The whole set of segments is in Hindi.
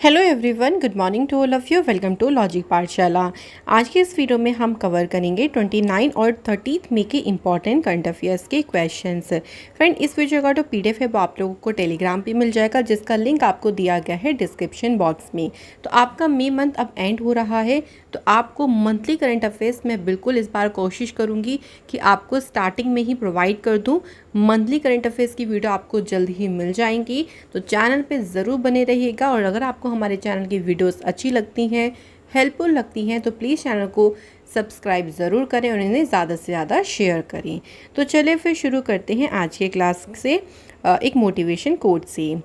Hello everyone, good morning to all of you. Welcome to logic Pathshala. आज के इस वीडियो में हम कवर करेंगे 29 और 30 मई के इंपॉर्टेंट करंट अफेयर्स के क्वेश्चंस। फ्रेंड, इस वीडियो का जो पीडीएफ है वो आप लोगों को टेलीग्राम पे मिल जाएगा, जिसका लिंक आपको दिया गया है डिस्क्रिप्शन बॉक्स में। तो आपका मई मंथ अब एंड हो रहा है, तो आपको मंथली करंट अफेयर्स मैं बिल्कुल इस बार कोशिश करूँगी कि आपको स्टार्टिंग में ही प्रोवाइड कर दूँ। मंथली करंट अफेयर्स की वीडियो आपको जल्द ही मिल जाएंगी, तो चैनल पे ज़रूर बने रहिएगा। और अगर आपको हमारे चैनल की वीडियोस अच्छी लगती हैं, हेल्पफुल लगती हैं, तो प्लीज़ चैनल को सब्सक्राइब ज़रूर करें और इन्हें ज़्यादा से ज़्यादा शेयर करें। तो चलिए फिर शुरू करते हैं आज के क्लास से एक मोटिवेशन कोट से।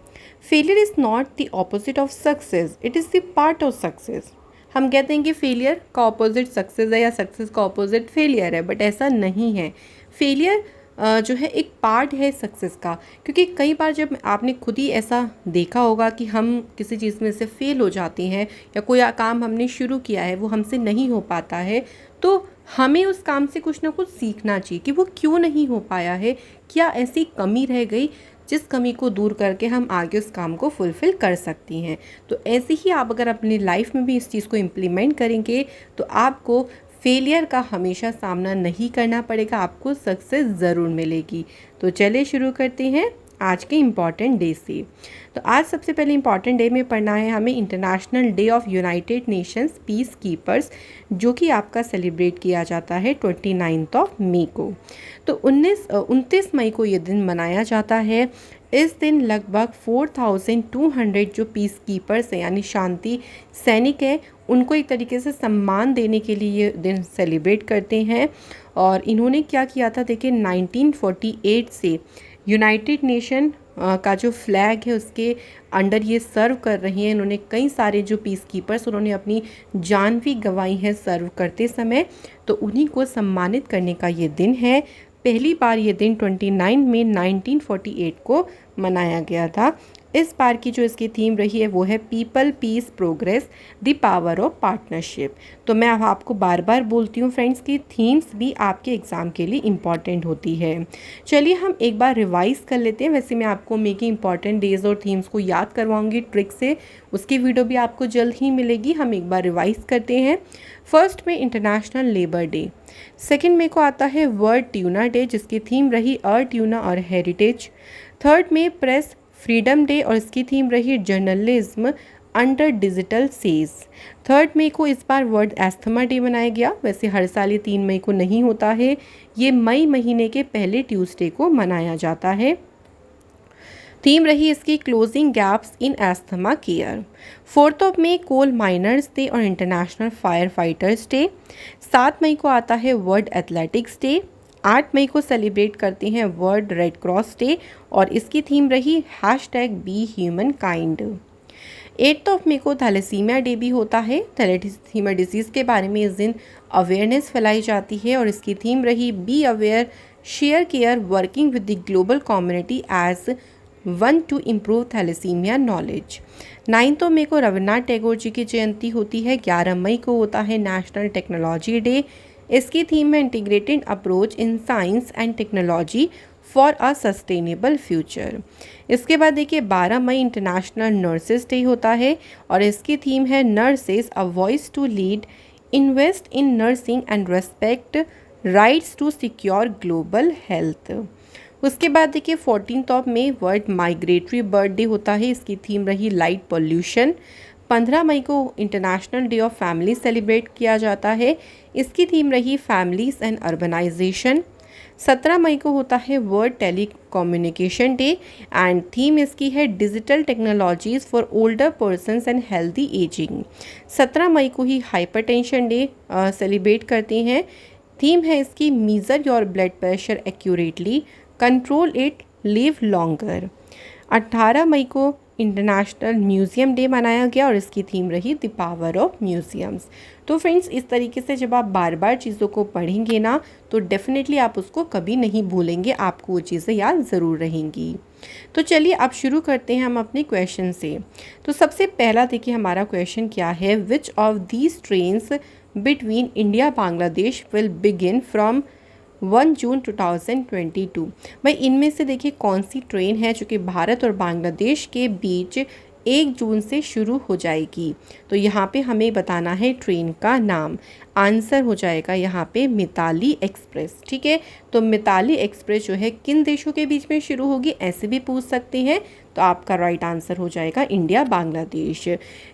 Failure is not the opposite of success, it is the part of success. हम कहते हैं कि फेलियर का ऑपोजिट सक्सेस है या सक्सेस का ऑपोजिट फेलियर है, बट ऐसा नहीं है। फेलियर जो है एक पार्ट है सक्सेस का, क्योंकि कई बार जब आपने खुद ही ऐसा देखा होगा कि हम किसी चीज़ में से फेल हो जाते हैं या कोई काम हमने शुरू किया है वो हमसे नहीं हो पाता है, तो हमें उस काम से कुछ ना कुछ सीखना चाहिए कि वो क्यों नहीं हो पाया है, क्या ऐसी कमी रह गई जिस कमी को दूर करके हम आगे उस काम को फुलफ़िल कर सकती हैं। तो ऐसे ही आप अगर अपनी लाइफ में भी इस चीज़ को इम्प्लीमेंट करेंगे तो आपको फेलियर का हमेशा सामना नहीं करना पड़ेगा, आपको सक्सेस ज़रूर मिलेगी। तो चलिए शुरू करते हैं आज के इम्पॉर्टेंट डे से। तो आज सबसे पहले इम्पॉर्टेंट डे में पढ़ना है हमें international day of United Nations peace keepers, जो कि आपका सेलिब्रेट किया जाता है 29 मई को। तो 29 मई को ये दिन मनाया जाता है। इस दिन लगभग 4200 जो पीस कीपर्स हैं यानी शांति सैनिक हैं, उनको एक तरीके से सम्मान देने के लिए ये दिन सेलिब्रेट करते हैं। और इन्होंने क्या किया था, देखिए 1948 से यूनाइटेड नेशन का जो फ्लैग है उसके अंडर ये सर्व कर रही हैं। इन्होंने कई सारे जो पीस कीपर्स उन्होंने अपनी जान भी गंवाई है सर्व करते समय, तो उन्हीं को सम्मानित करने का ये दिन है। पहली बार ये दिन 29 मई 1948 को मनाया गया था। इस बार की जो इसकी थीम रही है वो है people, peace, progress, the power of partnership. तो मैं अब आपको बार बार बोलती हूँ फ्रेंड्स की थीम्स भी आपके एग्ज़ाम के लिए इम्पॉर्टेंट होती है। चलिए हम एक बार रिवाइज़ कर लेते हैं। वैसे मैं आपको मे के इम्पॉर्टेंट डेज और थीम्स को याद करवाऊँगी ट्रिक से, उसकी वीडियो भी आपको जल्द ही मिलेगी। हम एक बार रिवाइज़ करते हैं। फर्स्ट में इंटरनेशनल लेबर डे, सेकेंड में को आता है वर्ल्ड ट्यूना डे, जिसकी थीम रही ट्यूना और हेरिटेज। थर्ड में प्रेस फ्रीडम डे और इसकी थीम रही journalism under digital siege. Third मई को इस बार वर्ल्ड एस्थमा डे मनाया गया। वैसे हर साल ये 3 मई को नहीं होता है, ये मई महीने के पहले ट्यूसडे को मनाया जाता है। थीम रही इसकी closing gaps in asthma care. 4 मई कोल माइनर्स डे और इंटरनेशनल फायर फाइटर्स डे। 7 मई को आता है वर्ल्ड एथलेटिक्स डे। 8 मई को सेलिब्रेट करते हैं वर्ल्ड रेड क्रॉस डे और इसकी थीम रही #बी ह्यूमन काइंड। 8 मई को थैलेसीमिया डे भी होता है। थैलेसीमिया डिजीज़ के बारे में इस दिन अवेयरनेस फैलाई जाती है और इसकी थीम रही be aware, share care, working with the global community as one to improve thalassaemia knowledge. 9 मई को रविन्द्रनाथ टैगोर जी की जयंती होती है। 11 मई को होता है नेशनल टेक्नोलॉजी डे। इसकी थीम है integrated approach in science and technology for a sustainable future. इसके बाद देखिए 12 मई इंटरनेशनल नर्सेज डे होता है और इसकी थीम है nurses a voice to lead, invest in nursing and respect rights to secure global health. उसके बाद देखिए 14 मई वर्ल्ड माइग्रेटरी बर्ड डे होता है। इसकी थीम रही लाइट पोल्यूशन। 15 मई को international day of family celebrate किया जाता है। इसकी थीम रही फैमिलीज एंड अर्बनाइजेशन। 17 मई को होता है world telecommunication day and theme इसकी है digital technologies for older persons and healthy ageing. 17 मई को ही हाइपरटेंशन डे सेलिब्रेट करते हैं। थीम है इसकी measure your blood pressure accurately, control it, live longer. 18 मई को इंटरनेशनल म्यूज़ियम डे मनाया गया और इसकी थीम रही द पावर ऑफ म्यूज़ियम्स। तो फ्रेंड्स, इस तरीके से जब आप बार बार चीज़ों को पढ़ेंगे ना तो डेफिनेटली आप उसको कभी नहीं भूलेंगे, आपको वो चीज़ें याद ज़रूर रहेंगी। तो चलिए अब शुरू करते हैं हम अपने क्वेश्चन से। तो सबसे पहला देखिए हमारा क्वेश्चन क्या है, which of these trains between India Bangladesh will begin from 1 जून 2022। भाई इनमें से देखिए कौन सी ट्रेन है जो कि भारत और बांग्लादेश के बीच 1 जून से शुरू हो जाएगी। तो यहाँ पे हमें बताना है ट्रेन का नाम। आंसर हो जाएगा यहाँ पे मिताली एक्सप्रेस। ठीक है, तो मिताली एक्सप्रेस जो है किन देशों के बीच में शुरू होगी, ऐसे भी पूछ सकते हैं। तो आपका राइट आंसर हो जाएगा इंडिया बांग्लादेश।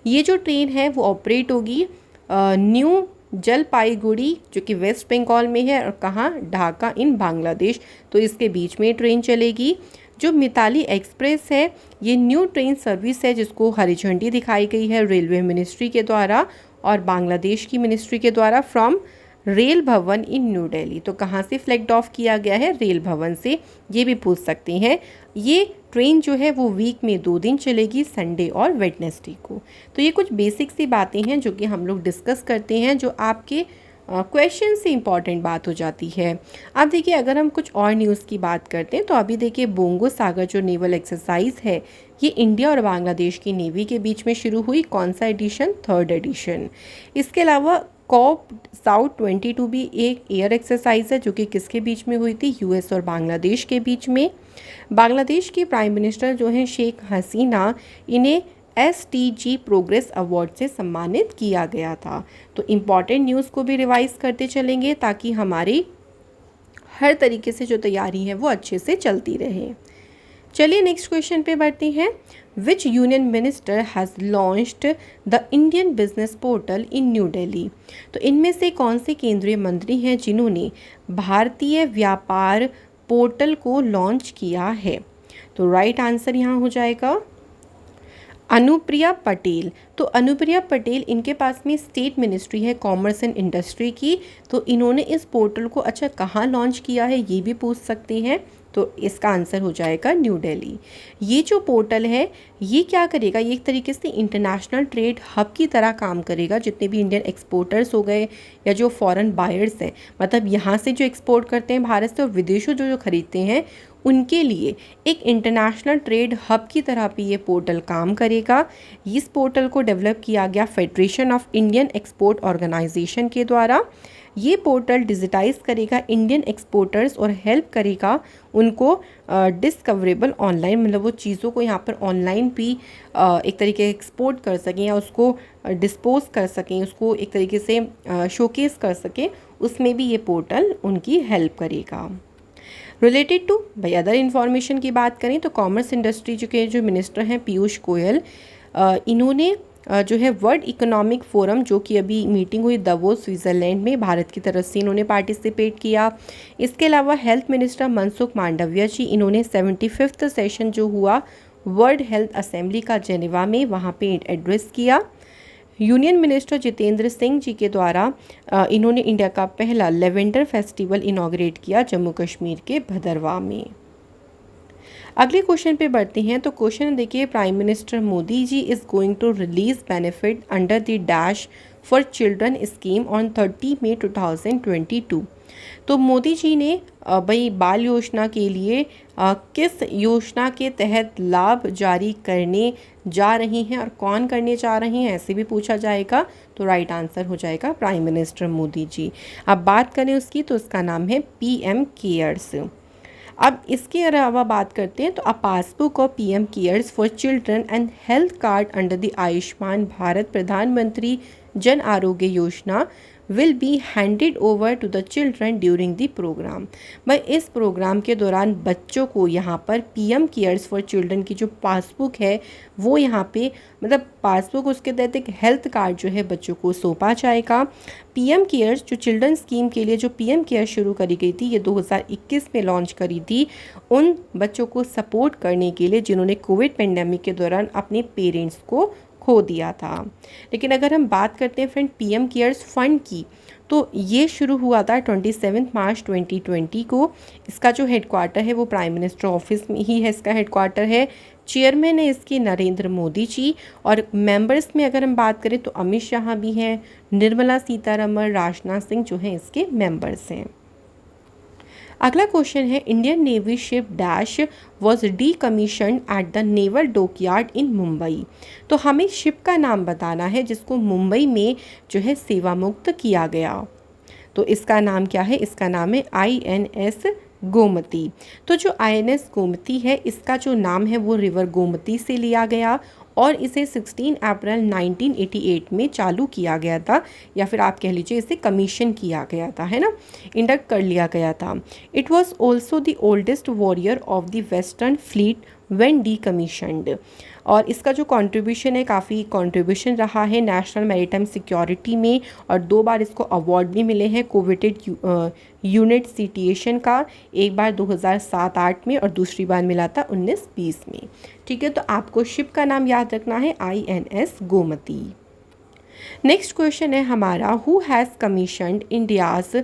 ये जो ट्रेन है वो ऑपरेट होगी न्यू जलपाईगुड़ी जो कि वेस्ट बंगाल में है, और कहाँ, ढाका इन बांग्लादेश। तो इसके बीच में ट्रेन चलेगी। जो मिताली एक्सप्रेस है ये न्यू ट्रेन सर्विस है जिसको हरी झंडी दिखाई गई है रेलवे मिनिस्ट्री के द्वारा और बांग्लादेश की मिनिस्ट्री के द्वारा फ्रॉम रेल भवन इन न्यू दिल्ली। तो कहाँ से फ्लैग्ड ऑफ किया गया है, रेल भवन से, ये भी पूछ सकते हैं। ये ट्रेन जो है वो वीक में 2 दिन चलेगी, संडे और वेडनेसडे को। तो ये कुछ बेसिक सी बातें हैं जो कि हम लोग डिस्कस करते हैं, जो आपके क्वेश्चन से इम्पॉर्टेंट बात हो जाती है। अब देखिए अगर हम कुछ और न्यूज़ की बात करते हैं तो अभी देखिए बोंगो सागर जो नेवल एक्सरसाइज है ये इंडिया और बांग्लादेश की नेवी के बीच में शुरू हुई। कौन सा एडिशन, 3rd एडिशन। इसके अलावा कॉप साउथ 22 भी एक एयर एक्सरसाइज है जो कि किसके बीच में हुई थी, यूएस और बांग्लादेश के बीच में। बांग्लादेश की प्राइम मिनिस्टर जो हैं शेख हसीना, इन्हें SDG प्रोग्रेस अवार्ड से सम्मानित किया गया था। तो इम्पॉर्टेंट न्यूज़ को भी रिवाइज करते चलेंगे ताकि हमारी हर तरीके से जो तैयारी है वो अच्छे से चलती रहे। चलिए नेक्स्ट क्वेश्चन पे बढ़ते हैं। विच union minister has launched the Indian business portal in new Delhi. तो इनमें से कौन से केंद्रीय मंत्री हैं जिन्होंने भारतीय व्यापार पोर्टल को लॉन्च किया है। तो राइट आंसर यहाँ हो जाएगा अनुप्रिया पटेल। तो अनुप्रिया पटेल, इनके पास में स्टेट मिनिस्ट्री है कॉमर्स एंड इंडस्ट्री की। तो इन्होंने इस पोर्टल को अच्छा कहाँ लॉन्च किया है ये भी पूछ सकते हैं। तो इसका आंसर हो जाएगा न्यू दिल्ली। ये जो पोर्टल है ये क्या करेगा, ये एक तरीके से इंटरनेशनल ट्रेड हब की तरह काम करेगा। जितने भी इंडियन एक्सपोर्टर्स हो गए या जो फॉरेन बायर्स हैं, मतलब यहाँ से जो एक्सपोर्ट करते हैं भारत से और विदेशों जो खरीदते हैं, उनके लिए एक इंटरनेशनल ट्रेड हब की तरह भी ये पोर्टल काम करेगा। इस पोर्टल को डेवलप किया गया Federation of Indian Export Organisation के द्वारा। ये पोर्टल डिजिटाइज करेगा इंडियन एक्सपोर्टर्स और हेल्प करेगा उनको डिस्कवरेबल ऑनलाइन, मतलब वो चीज़ों को यहाँ पर ऑनलाइन भी एक तरीके एक्सपोर्ट कर सकें या उसको डिस्पोज कर सकें, उसको एक तरीके से शोकेस कर सकें, उसमें भी ये पोर्टल उनकी हेल्प करेगा। रिलेटेड टू भाई अदर इन्फॉर्मेशन की बात करें तो कॉमर्स इंडस्ट्री के जो मिनिस्टर हैं पीयूष गोयल, इन्होंने जो है वर्ल्ड इकोनॉमिक फोरम जो कि अभी मीटिंग हुई दवोस स्विट्ज़रलैंड में, भारत की तरफ से इन्होंने पार्टिसिपेट किया। इसके अलावा हेल्थ मिनिस्टर मनसुख मांडविया जी, इन्होंने 75वां सेशन जो हुआ वर्ल्ड हेल्थ असेंबली का जेनेवा में, वहाँ पे एड्रेस किया। यूनियन मिनिस्टर जितेंद्र सिंह जी के द्वारा इन्होंने इंडिया का पहला लेवेंडर फेस्टिवल इनॉग्रेट किया जम्मू कश्मीर के भदरवा में। अगले क्वेश्चन पे बढ़ते हैं। तो क्वेश्चन देखिए, Prime Minister Modi ji is going to release benefit under the dash for children scheme on 30 मई 2022। तो मोदी जी ने भाई बाल योजना के लिए किस योजना के तहत लाभ जारी करने जा रही हैं और कौन करने जा रहे हैं, ऐसे भी पूछा जाएगा। तो राइट आंसर हो जाएगा प्राइम मिनिस्टर मोदी जी। अब बात करें उसकी तो उसका नाम है PM केयर्स। अब इसके अलावा बात करते हैं तो a passbook of PM cares for children and health card under the Ayushman Bharat Pradhan Mantri Jan Arogya Yojana will be handed over to the children during the programme. भाई इस प्रोग्राम के दौरान बच्चों को यहाँ पर PM केयर्स फॉर चिल्ड्रन की जो पासबुक है वो यहाँ पे, मतलब पासबुक, उसके तहत एक हेल्थ कार्ड जो है बच्चों को सौंपा जाएगा। PM केयर्स जो चिल्ड्रन स्कीम के लिए जो PM केयर शुरू करी गई थी, ये 2021 में लॉन्च करी थी उन बच्चों को सपोर्ट करने के लिए जिन्होंने कोविड पेंडेमिक के दौरान अपने पेरेंट्स को खो दिया था। लेकिन अगर हम बात करते हैं फ्रेंड PM केयर्स फंड की, तो ये शुरू हुआ था 27 मार्च 2020 को। इसका जो हेडक्वार्टर है वो प्राइम मिनिस्टर ऑफिस में ही है, इसका हेडक्वार्टर है। चेयरमैन है इसकी नरेंद्र मोदी जी, और मेंबर्स में अगर हम बात करें तो अमित शाह भी हैं, निर्मला सीतारमण, राजनाथ सिंह जो हैं इसके मेंबर्स हैं। अगला क्वेश्चन है, Indian navy ship dash was decommissioned at the naval dockyard in Mumbai. तो हमें शिप का नाम बताना है जिसको मुंबई में जो है सेवा मुक्त किया गया। तो इसका नाम क्या है, इसका नाम है INS गोमती। तो जो INS गोमती है इसका जो नाम है वो रिवर गोमती से लिया गया और इसे 16 अप्रैल 1988 में चालू किया गया था, या फिर आप कह लीजिए इसे कमीशन किया गया था, है ना, इंडक्ट कर लिया गया था। It was also the oldest warrior of the western fleet when decommissioned. और इसका जो कंट्रीब्यूशन है, काफ़ी कंट्रीब्यूशन रहा है नेशनल मैरीटाइम सिक्योरिटी में, और 2 बार इसको अवार्ड भी मिले हैं कोवेटेड यूनिट सिटिएशन का, एक बार 2007-8 में और दूसरी बार मिला था 1920 में। ठीक है, तो आपको शिप का नाम याद रखना है INS गोमती। नेक्स्ट क्वेश्चन है हमारा, who has commissioned India's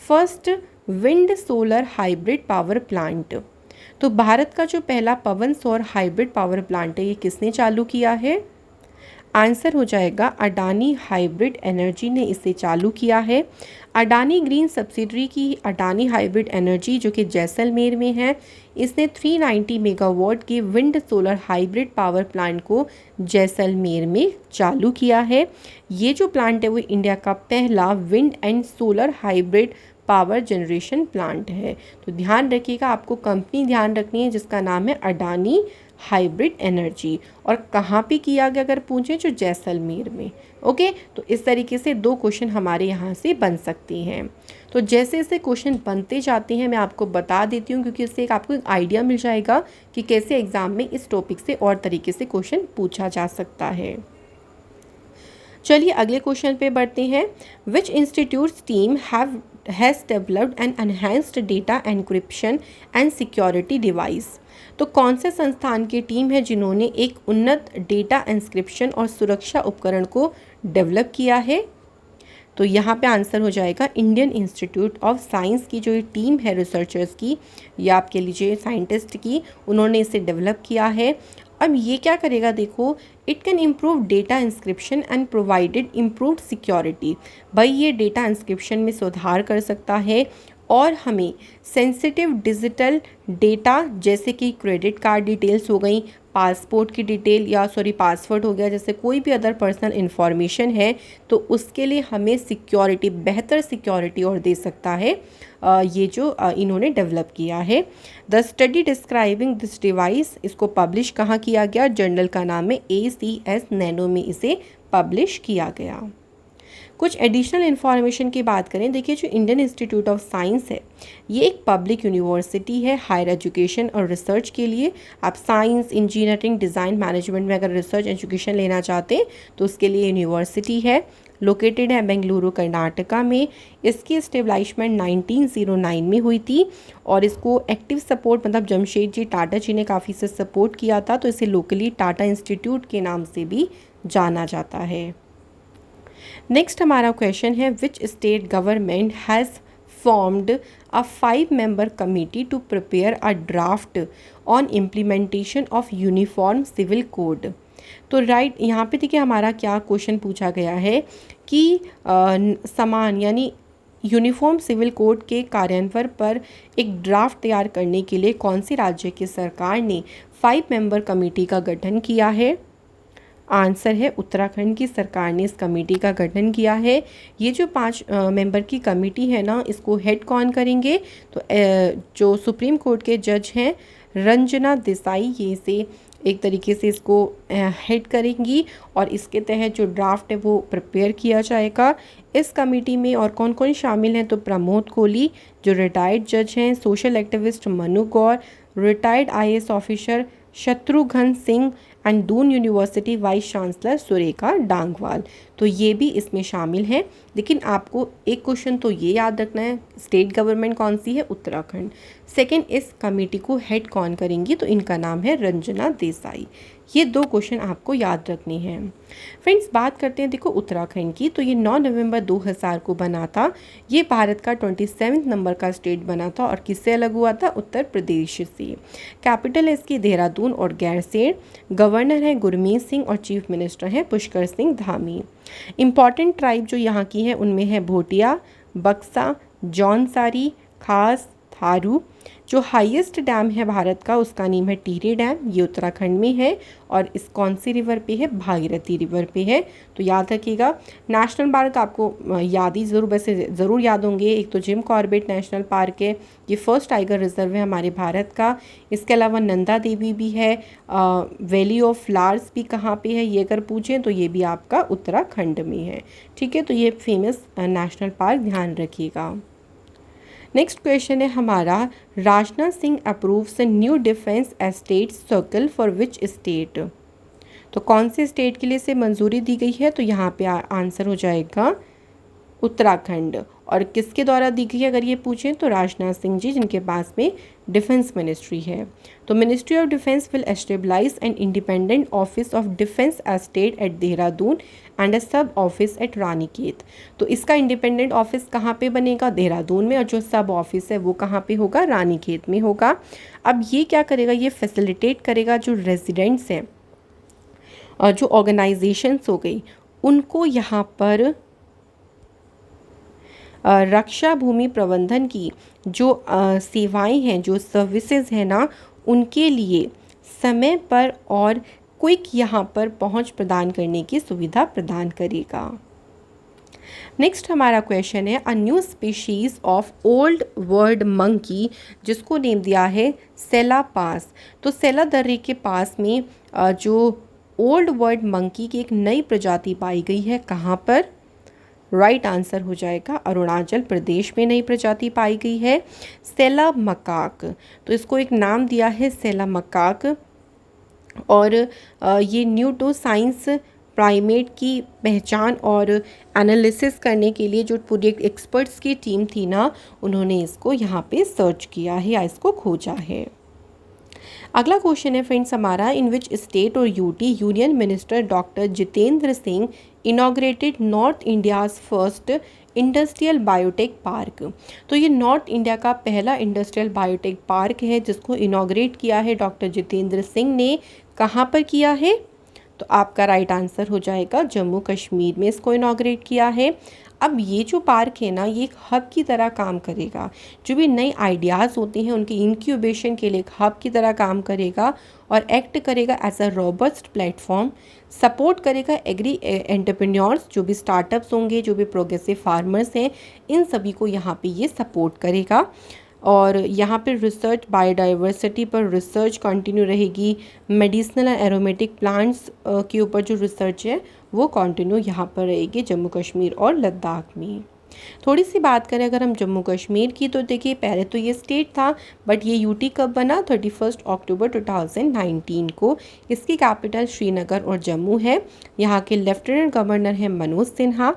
first wind solar hybrid power plant. तो भारत का जो पहला पवन सौर हाइब्रिड पावर प्लांट है, ये किसने चालू किया है? आंसर हो जाएगा अडानी हाइब्रिड एनर्जी ने इसे चालू किया है। अडानी ग्रीन सब्सिडरी की अडानी हाइब्रिड एनर्जी, जो कि जैसलमेर में है, इसने 390 मेगावाट के wind solar hybrid power plant को जैसलमेर में चालू किया है। ये जो प्लांट है वो इंडिया का पहला wind and solar hybrid power generation plant है। तो ध्यान रखिएगा, आपको कंपनी ध्यान रखनी है जिसका नाम है अडानी हाइब्रिड एनर्जी, और कहाँ पे किया गया अगर पूछें, जो जैसलमेर में। ओके, तो इस तरीके से 2 क्वेश्चन हमारे यहाँ से बन सकते हैं। तो जैसे जैसे क्वेश्चन बनते जाते हैं मैं आपको बता देती हूँ, क्योंकि इससे आपको एक आइडिया मिल जाएगा कि कैसे एग्जाम में इस टॉपिक से और तरीके से क्वेश्चन पूछा जा सकता है। चलिए अगले क्वेश्चन पे बढ़ते हैं। Which institutes team has developed an enhanced data encryption and security device. तो कौन से संस्थान की टीम है जिन्होंने एक उन्नत डेटा एनक्रिप्शन और सुरक्षा उपकरण को डेवलप किया है? तो यहाँ पे आंसर हो जाएगा इंडियन इंस्टीट्यूट ऑफ साइंस की जो टीम है रिसर्चर्स की, या आप कह लीजिए साइंटिस्ट की, उन्होंने इसे डेवलप किया है। अब ये क्या करेगा, देखो, it can improve data inscription and provided improved security. भाई ये डेटा इंस्क्रिप्शन में सुधार कर सकता है और हमें सेंसिटिव डिजिटल डेटा जैसे कि क्रेडिट कार्ड डिटेल्स हो गई, पासपोर्ट की डिटेल या पासवर्ड हो गया, जैसे कोई भी अदर पर्सनल इन्फॉर्मेशन है, तो उसके लिए हमें सिक्योरिटी, बेहतर सिक्योरिटी और दे सकता है ये जो इन्होंने डेवलप किया है। The study describing this device, इसको पब्लिश कहाँ किया गया? जर्नल का नाम है ACS नैनो में इसे पब्लिश किया गया। कुछ एडिशनल इन्फॉर्मेशन की बात करें, देखिए जो इंडियन इंस्टीट्यूट ऑफ साइंस है ये एक पब्लिक यूनिवर्सिटी है हायर एजुकेशन और रिसर्च के लिए। आप साइंस, इंजीनियरिंग, डिज़ाइन, मैनेजमेंट में अगर रिसर्च एजुकेशन लेना चाहते हैं तो उसके लिए यूनिवर्सिटी है। लोकेटेड है बेंगलुरु कर्नाटका में। इसकी स्टेबलाइशमेंट 1909 में हुई थी और इसको एक्टिव सपोर्ट मतलब जमशेदजी टाटा जी ने काफ़ी से सपोर्ट किया था, तो इसे लोकली टाटा इंस्टीट्यूट के नाम से भी जाना जाता है। नेक्स्ट हमारा क्वेश्चन है, which state government has formed a 5-member committee to prepare a draft on implementation of uniform civil code। तो राइट यहाँ पे देखिए हमारा क्या क्वेश्चन पूछा गया है कि समान यानी यूनिफॉर्म सिविल कोड के कार्यान्वयन पर एक ड्राफ्ट तैयार करने के लिए कौन सी राज्य की सरकार ने 5 मेंबर कमेटी का गठन किया है? आंसर है उत्तराखंड की सरकार ने इस कमेटी का गठन किया है। ये जो 5 मेंबर की कमेटी है ना, इसको हेड कौन करेंगे? तो जो सुप्रीम कोर्ट के जज हैं रंजना देसाई, ये इसे एक तरीके से इसको हेड करेंगी और इसके तहत जो ड्राफ्ट है वो प्रिपेयर किया जाएगा। इस कमेटी में और कौन कौन शामिल हैं? तो प्रमोद कोहली जो रिटायर्ड जज हैं, social activist Manu Gaur, retired IAS officer Shatrughan Singh and Doon university vice chancellor Surekha Dangwal, तो ये भी इसमें शामिल हैं। लेकिन आपको एक क्वेश्चन तो ये याद रखना है, स्टेट गवर्नमेंट कौन सी है? उत्तराखंड। सेकंड, इस कमेटी को हेड कौन करेंगी? तो इनका नाम है रंजना देसाई। ये 2 क्वेश्चन आपको याद रखने हैं। फ्रेंड्स बात करते हैं देखो उत्तराखंड की, तो ये 9 नवंबर 2000 को बना था। ये भारत का 27 नंबर का स्टेट बना था और किससे अलग हुआ था? उत्तर प्रदेश से। कैपिटल है इसकी देहरादून और गैरसैंण। गवर्नर हैं गुरमीत सिंह और चीफ मिनिस्टर हैं पुष्कर सिंह धामी। इम्पॉर्टेंट ट्राइब जो यहाँ की हैं उनमें है भोटिया, बक्सा, जौनसारी, खास, थारू, जो हाईएस्ट डैम है भारत का उसका नेम है टिहरी डैम, ये उत्तराखंड में है और इस कौन सी रिवर पे है, भागीरथी रिवर पे है। तो याद रखिएगा। नेशनल पार्क आपको याद ही ज़रूर, वैसे ज़रूर याद होंगे। एक तो जिम कॉर्बेट नेशनल पार्क है, ये फर्स्ट टाइगर रिजर्व है हमारे भारत का। इसके अलावा नंदा देवी भी है। वैली ऑफ फ्लावर्स भी कहाँ पे है, ये अगर पूछें तो ये भी आपका उत्तराखंड में है। ठीक है, तो ये फेमस नेशनल पार्क ध्यान रखिएगा। नेक्स्ट क्वेश्चन है हमारा, Rajnath Singh approves new defence estate circle for which state. तो कौन से स्टेट के लिए से मंजूरी दी गई है, तो यहाँ पे आंसर हो जाएगा उत्तराखंड। और किसके द्वारा दी गई है अगर ये पूछें तो राजनाथ सिंह जी, जिनके पास में डिफेंस मिनिस्ट्री है। तो ministry of defence will establish an independent office of defence estate at Dehradun and a sub office eight Ranikhet. तो इसका इंडिपेंडेंट ऑफिस कहाँ पे बनेगा, देहरादून में, और जो सब ऑफिस है वो कहाँ पे होगा, रानीखेत में होगा। अब ये क्या करेगा, ये फैसिलिटेट करेगा जो रेजिडेंट्स हैं और जो ऑर्गेनाइजेशंस हो गई उनको यहाँ पर रक्षा भूमि प्रबंधन की जो सेवाएं हैं, जो सर्विसेज हैं ना, उनके लिए समय पर और क्विक यहाँ पर पहुँच प्रदान करने की सुविधा प्रदान करेगा। नेक्स्ट हमारा क्वेश्चन है, a new species of old world monkey, जिसको नेम दिया है सेला पास। तो सेला दर्रे के पास में जो ओल्ड वर्ल्ड मंकी की एक नई प्रजाति पाई गई है, कहाँ पर, राइट आंसर हो जाएगा अरुणाचल प्रदेश में नई प्रजाति पाई गई है, सेला मकाक। तो इसको एक नाम दिया है सेला मकाक। और ये न्यू टू साइंस प्राइमेट की पहचान और एनालिसिस करने के लिए जो पूरी एक एक्सपर्ट्स की टीम थी ना, उन्होंने इसको यहाँ पे सर्च किया है या इसको खोजा है। अगला क्वेश्चन है फ्रेंड्स हमारा, इन विच स्टेट और UT union minister doctor Jitendra Singh inaugurated north India's first industrial biotech park. तो ये नॉर्थ इंडिया का पहला इंडस्ट्रियल बायोटेक पार्क है जिसको इनॉग्रेट किया है डॉक्टर जितेंद्र सिंह ने। कहाँ पर किया है, तो आपका राइट आंसर हो जाएगा जम्मू कश्मीर में इसको इनॉग्रेट किया है। अब ये जो पार्क है ना, ये एक हब की तरह काम करेगा। जो भी नए आइडियाज़ होते हैं उनके इंक्यूबेशन के लिए एक हब की तरह काम करेगा और एक्ट करेगा as a robust platform. Support करेगा एग्री एंटरप्रेन्योर्स, जो भी स्टार्टअप्स होंगे, जो भी प्रोग्रेसिव फार्मर्स हैं, इन सभी को यहाँ पे ये सपोर्ट करेगा। और यहाँ पे रिसर्च, बायोडाइवर्सिटी पर रिसर्च कंटिन्यू रहेगी। मेडिसिनल एंड एरोमेटिक प्लांट्स के ऊपर जो रिसर्च है वो कंटिन्यू यहाँ पर रहेगी जम्मू कश्मीर और लद्दाख में। थोड़ी सी बात करें अगर हम जम्मू कश्मीर की, तो देखिए पहले तो ये स्टेट था, बट ये यूटी कब बना, 31 अक्टूबर 2019 को। इसकी कैपिटल श्रीनगर और जम्मू है। यहाँ के लेफ्टिनेंट गवर्नर हैं मनोज सिन्हा।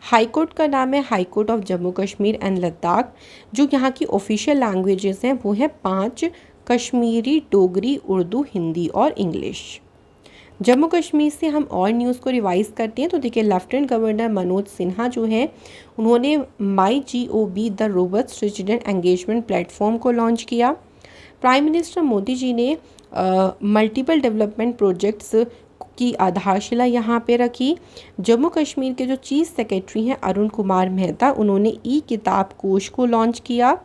हाई कोर्ट का नाम है high court of Jammu Kashmir and Ladakh. जो यहाँ की ऑफिशियल लैंग्वेजेस हैं वो है 5, कश्मीरी, डोगरी, उर्दू, हिंदी और इंग्लिश। जम्मू कश्मीर से हम और न्यूज़ को रिवाइज़ करते हैं तो देखिए लेफ्टिनेंट गवर्नर मनोज सिन्हा जो हैं उन्होंने MyGov the robust resident engagement platform को लॉन्च किया। प्राइम मिनिस्टर मोदी जी ने मल्टीपल डेवलपमेंट प्रोजेक्ट्स की आधारशिला यहाँ पे रखी। जम्मू कश्मीर के जो चीफ सेक्रेटरी हैं अरुण कुमार मेहता, उन्होंने ई किताब कोश को लॉन्च किया।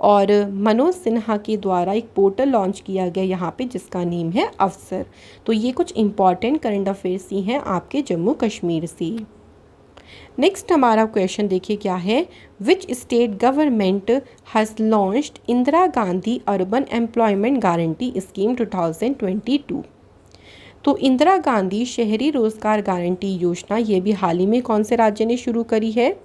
और मनोज सिन्हा के द्वारा एक पोर्टल लॉन्च किया गया यहाँ पे जिसका नेम है अफसर। तो ये कुछ इम्पॉर्टेंट करंट अफेयर्स ही हैं आपके जम्मू कश्मीर से। नेक्स्ट हमारा क्वेश्चन देखिए क्या है, which state government has launched Indira Gandhi urban employment guarantee scheme 2022। तो इंदिरा गांधी शहरी रोजगार गारंटी योजना ये भी हाल ही में कौन से राज्य ने शुरू करी है,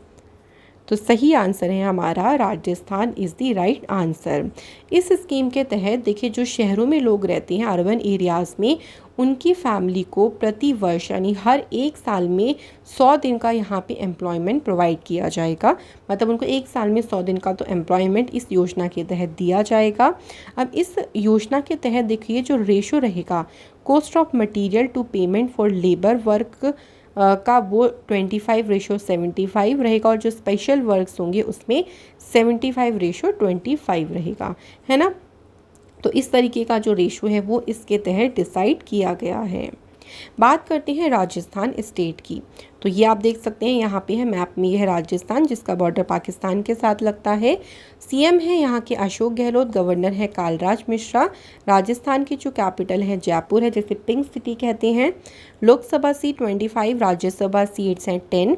तो सही आंसर है हमारा Rajasthan is the right answer. इस स्कीम के तहत देखिए जो शहरों में लोग रहते हैं अर्बन एरियाज़ में, उनकी फैमिली को प्रति वर्ष यानी हर 1 साल में 100 दिन का यहाँ पे एम्प्लॉयमेंट प्रोवाइड किया जाएगा। मतलब उनको 1 साल में 100 दिन का तो एम्प्लॉयमेंट इस योजना के तहत दिया जाएगा। अब इस योजना के तहत देखिए जो रेशो रहेगा cost of material to payment for labour work का वो 25:75 रहेगा और जो स्पेशल वर्क्स होंगे उसमें 75:25 रहेगा, है ना। तो इस तरीके का जो रेशो है वो इसके तहत डिसाइड किया गया है। बात करते हैं राजस्थान स्टेट की, तो ये आप देख सकते हैं यहाँ पे है मैप में, ये है राजस्थान जिसका बॉर्डर पाकिस्तान के साथ लगता है। सीएम है यहाँ के अशोक गहलोत, गवर्नर है कालराज मिश्रा। राजस्थान की जो कैपिटल है जयपुर है, जिसे पिंक सिटी कहते हैं। लोकसभा सीट 25, राज्यसभा सीट्स हैं 10।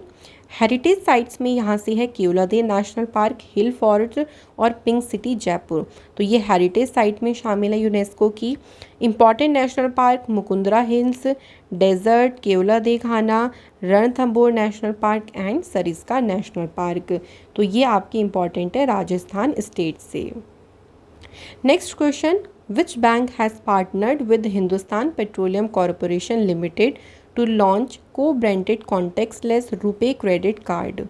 हेरिटेज साइट्स में यहाँ से है Keoladeo national park, hill forest और पिंक सिटी जयपुर। तो ये हेरिटेज साइट में शामिल है यूनेस्को की। Important national park Mukundra hills, desert, Keoladeo Ghana, Ranthambore national park and Sariska national park. तो ये आपके इम्पॉर्टेंट है राजस्थान स्टेट से। Next question, which bank has partnered with Hindustan petroleum corporation limited to launch co branded contactless RuPay credit card.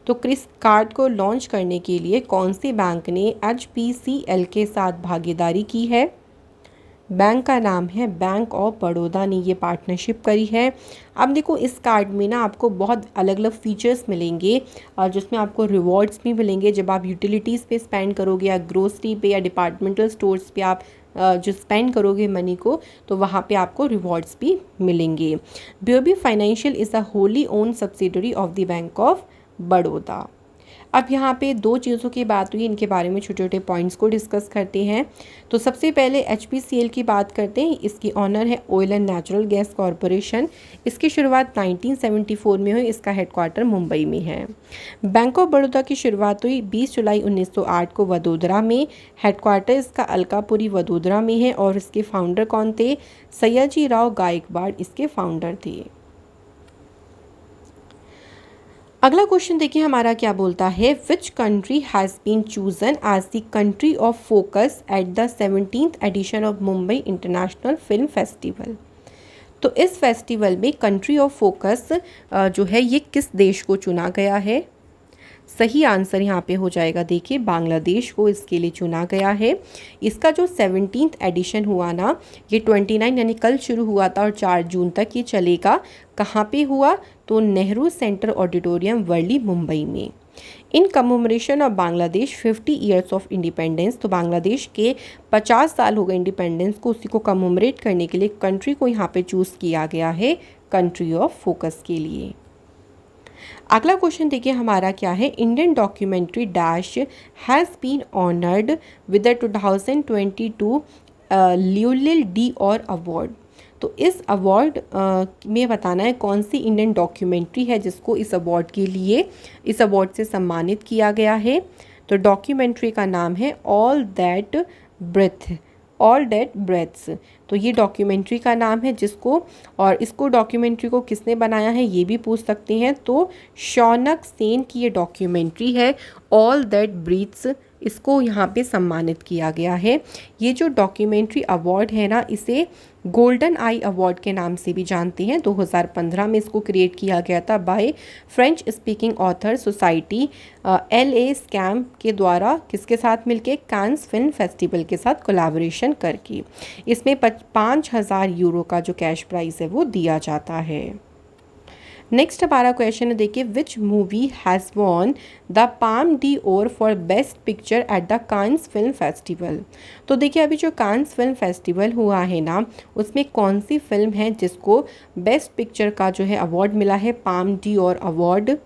तो किस कार्ड को लॉन्च करने के लिए कौन सी बैंक ने HPCL के साथ भागीदारी की है? बैंक का नाम है बैंक ऑफ बड़ौदा ने ये पार्टनरशिप करी है। अब देखो इस कार्ड में ना आपको बहुत अलग अलग फीचर्स मिलेंगे, और जिसमें आपको रिवॉर्ड्स भी मिलेंगे जब आप यूटिलिटीज़ पे स्पेंड करोगे या ग्रोसरी पे या डिपार्टमेंटल स्टोर्स पे आप जो स्पेंड करोगे मनी को, तो वहाँ पे आपको रिवॉर्ड्स भी मिलेंगे। BOB financial is a Holi own subsidiary of the bank of Baroda. अब यहाँ पे दो चीज़ों की बात हुई, इनके बारे में छोटे छोटे पॉइंट्स को डिस्कस करते हैं। तो सबसे पहले HPCL की बात करते हैं। इसकी ऑनर है oil and natural gas corporation. इसकी शुरुआत 1974 में हुई। इसका हेडक्वार्टर मुंबई में है। बैंक ऑफ बड़ौदा की शुरुआत हुई 20 जुलाई 1908 को वडोदरा में। हेडक्वार्टर इसका अलकापुरी वडोदरा में है। और इसके फाउंडर कौन थे? सयाजी राव गायकवाड़ इसके फाउंडर थे। अगला क्वेश्चन देखिए हमारा क्या बोलता है, which country has been chosen as the country of focus at the 17th edition of Mumbai international film festival. तो इस फेस्टिवल में कंट्री ऑफ फोकस जो है ये किस देश को चुना गया है? सही आंसर यहाँ पे हो जाएगा, देखिए बांग्लादेश को इसके लिए चुना गया है। इसका जो 17th एडिशन हुआ ना, ये 29 यानी कल शुरू हुआ था और 4 जून तक ये चलेगा। कहाँ पे हुआ? तो नेहरू सेंटर ऑडिटोरियम वर्ली मुंबई में। In commemoration of Bangladesh 50 years of independence. तो बांग्लादेश के 50 साल हो गए इंडिपेंडेंस को, उसी को कमेमोरेट करने के लिए कंट्री को यहाँ पे चूज़ किया गया है कंट्री ऑफ फोकस के लिए। अगला क्वेश्चन देखिए हमारा क्या है, Indian documentary dash has been honoured with the 2022 ल्यूलिल डी और अवार्ड। तो इस अवार्ड में बताना है कौन सी इंडियन डॉक्यूमेंट्री है जिसको इस अवार्ड के लिए, इस अवार्ड से सम्मानित किया गया है। तो डॉक्यूमेंट्री का नाम है ऑल दैट ब्रेथ्स। तो ये डॉक्यूमेंट्री का नाम है जिसको, और इसको डॉक्यूमेंट्री को किसने बनाया है ये भी पूछ सकते हैं। तो शौनक सेन की ये डॉक्यूमेंट्री है ऑल दैट ब्रीथ्स, इसको यहाँ पे सम्मानित किया गया है। ये जो डॉक्यूमेंट्री अवार्ड है ना, इसे गोल्डन आई अवार्ड के नाम से भी जानते हैं। 2015 में इसको क्रिएट किया गया था by French speaking author society LA scam के द्वारा, किसके साथ मिलके? कांस फिल्म फेस्टिवल के साथ कोलैबोरेशन करके। इसमें 5,000 यूरो का जो कैश प्राइस है वो दिया जाता है। नेक्स्ट हमारा क्वेश्चन है, देखिए which movie has won the Palme d'Or for best picture at the Cannes film festival. तो देखिए अभी जो कांस फिल्म फेस्टिवल हुआ है ना, उसमें कौन सी फिल्म है जिसको बेस्ट पिक्चर का जो है अवार्ड मिला है, पाम डी ओर अवार्ड।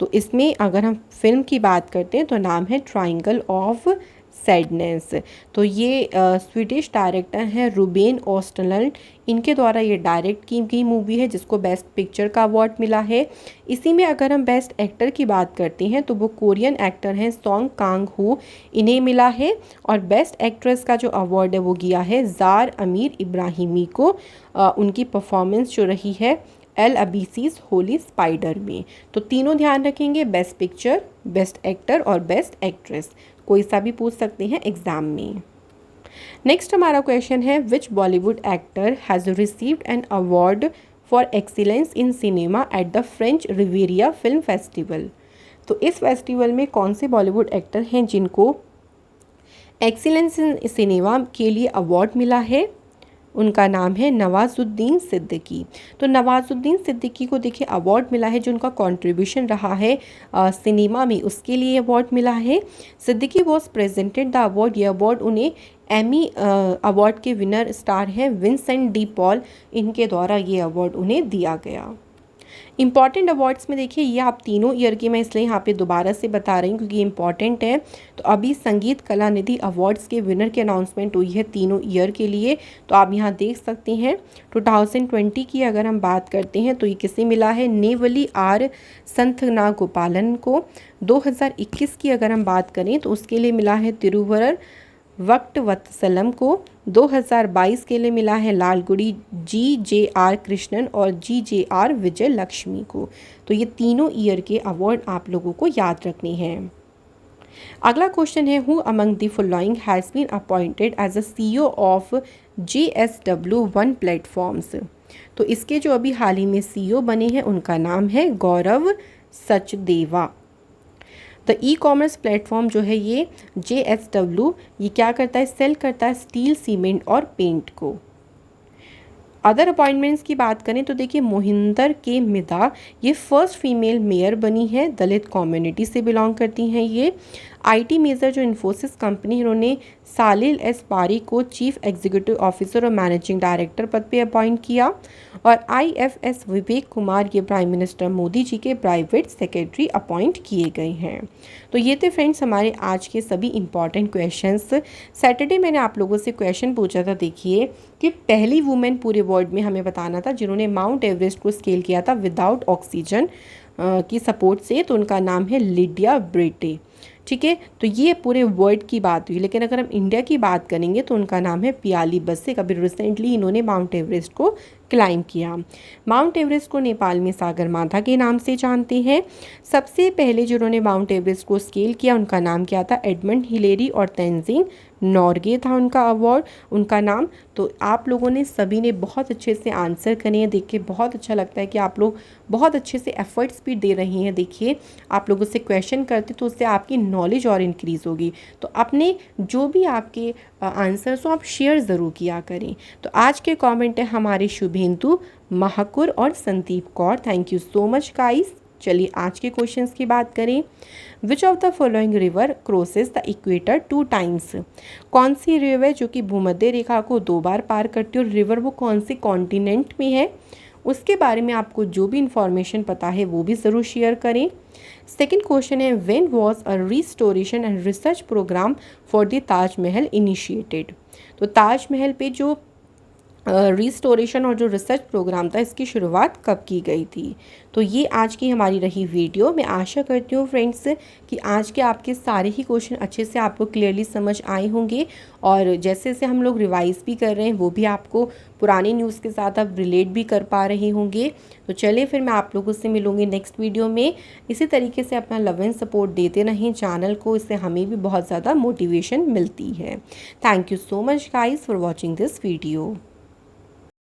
तो इसमें अगर हम फिल्म की बात करते हैं तो नाम है ट्रायंगल ऑफ सैडनेस। तो ये स्वीडिश डायरेक्टर हैं रुबेन ओस्टलंड, इनके द्वारा ये डायरेक्ट की गई मूवी है जिसको बेस्ट पिक्चर का अवार्ड मिला है। इसी में अगर हम बेस्ट एक्टर की बात करते हैं तो वो कोरियन एक्टर हैं सॉन्ग कांग हू, इन्हें मिला है। और बेस्ट एक्ट्रेस का जो अवार्ड है वो गया है जार अमीर इब्राहिमी को, उनकी परफॉर्मेंस जो रही है एल अबीसीज होली स्पाइडर में। तो तीनों ध्यान रखेंगे, बेस्ट पिक्चर, बेस्ट एक्टर और बेस्ट एक्ट्रेस, कोई सा भी पूछ सकते हैं एग्जाम में। नेक्स्ट हमारा क्वेश्चन है, which Bollywood actor has received an award for excellence in cinema at the French Riviera film festival. तो इस फेस्टिवल में कौन से बॉलीवुड एक्टर हैं जिनको एक्सीलेंस इन सिनेमा के लिए अवार्ड मिला है? उनका नाम है नवाजुद्दीन सिद्दीकी। तो नवाजुद्दीन सिद्दीकी को देखिए अवार्ड मिला है, जो उनका कंट्रीब्यूशन रहा है सिनेमा में, उसके लिए अवार्ड मिला है। Siddiqui was presented the award, ये अवार्ड उन्हें एमी अवार्ड के विनर स्टार हैं विंसेंट डी पॉल, इनके द्वारा ये अवार्ड उन्हें दिया गया। इंपॉर्टेंट अवार्ड्स में देखिए ये आप तीनों ईयर की मैं इसलिए यहाँ पे दोबारा से बता रही हूँ क्योंकि इंपॉर्टेंट है। तो अभी संगीत कला निधि अवार्ड्स के विनर की अनाउंसमेंट हुई है तीनों ईयर के लिए, तो आप यहाँ देख सकते हैं। 2020 की अगर हम बात करते हैं तो ये किसे मिला है, नेवली आर संथनागोपालन को। 2021 की अगर हम बात करें तो उसके लिए मिला है तिरुवरर वक्त वत्सलम को। 2022 के लिए मिला है लालगुड़ी GJR कृष्णन और GJR विजय लक्ष्मी को। तो ये तीनों ईयर के अवार्ड आप लोगों को याद रखने हैं। अगला क्वेश्चन है, who among the following has been appointed as a CEO of JSW1 platforms. तो इसके जो अभी हाल ही में CEO बने हैं उनका नाम है Gaurav Sachdeva. The e commerce platform जो है ये JSW, ये क्या करता है, सेल करता है स्टील, सीमेंट और पेंट को। अदर अपॉइंटमेंट्स की बात करें तो देखिए मोहिंदर के मिदा, ये फर्स्ट फीमेल मेयर बनी है, दलित कम्युनिटी से बिलोंग करती हैं ये। IT मेजर जो इन्फोसिस कंपनी, इन्होंने सालिल एस पारी को चीफ एग्जीक्यूटिव ऑफिसर और मैनेजिंग डायरेक्टर पद पे अपॉइंट किया। और IFS विवेक कुमार, ये प्राइम मिनिस्टर मोदी जी के प्राइवेट सेक्रेटरी अपॉइंट किए गए हैं। तो ये थे फ्रेंड्स हमारे आज के सभी इंपॉर्टेंट क्वेश्चंस। सैटरडे मैंने आप लोगों से क्वेश्चन पूछा था, देखिए कि पहली वुमेन पूरे वर्ल्ड में हमें बताना था जिन्होंने माउंट एवरेस्ट को स्केल किया था विदाउट ऑक्सीजन की सपोर्ट से, तो उनका नाम है लिडिया ब्रेटे। ठीक है, तो ये पूरे वर्ल्ड की बात हुई, लेकिन अगर हम इंडिया की बात करेंगे तो उनका नाम है पियाली बसिक। अभी रिसेंटली इन्होंने माउंट एवरेस्ट को क्लाइम किया। माउंट एवरेस्ट को नेपाल में सागर माथा के नाम से जानते हैं। सबसे पहले जिन्होंने माउंट एवरेस्ट को स्केल किया उनका नाम क्या था, एडमंड हिलेरी और तेंजिंग नॉर्गे था उनका अवार्ड, उनका नाम। तो आप लोगों ने सभी ने बहुत अच्छे से आंसर करे हैं, देख के बहुत अच्छा लगता है कि आप लोग बहुत अच्छे से एफर्ट्स भी दे रहे हैं। देखिए आप लोगों से क्वेश्चन करते तो उससे आपकी नॉलेज और इंक्रीज़ होगी। तो अपने जो भी आपके आंसर्स हो आप शेयर ज़रूर किया करें। तो आज के कमेंट है हमारे शुभेंदु महाकुर और Sandeep Kaur, thank you so much guys. चलिए आज के क्वेश्चंस की बात करें। Which of the following river crosses the equator 2 times. कौन सी रिवर है जो कि भूमध्य रेखा को 2 बार पार करती है, और रिवर वो कौन से कॉन्टिनेंट में है, उसके बारे में आपको जो भी इंफॉर्मेशन पता है वो भी ज़रूर शेयर करें। सेकेंड क्वेश्चन है, when was a restoration and research programme for the Taj Mahal initiated. तो ताजमहल पे जो रिस्टोरेशन और जो रिसर्च प्रोग्राम था इसकी शुरुआत कब की गई थी। तो ये आज की हमारी रही वीडियो। मैं आशा करती हूँ फ्रेंड्स कि आज के आपके सारे ही क्वेश्चन अच्छे से आपको क्लियरली समझ आए होंगे, और जैसे जैसे हम लोग रिवाइज भी कर रहे हैं वो भी आपको पुराने न्यूज़ के साथ आप रिलेट भी कर पा रहे होंगे। तो चलिए फिर मैं आप लोगों से मिलूँगी नेक्स्ट वीडियो में। इसी तरीके से अपना लव एंड सपोर्ट देते रहें चैनल को, इससे हमें भी बहुत ज़्यादा मोटिवेशन मिलती है। Thank you so much guys for watching this video.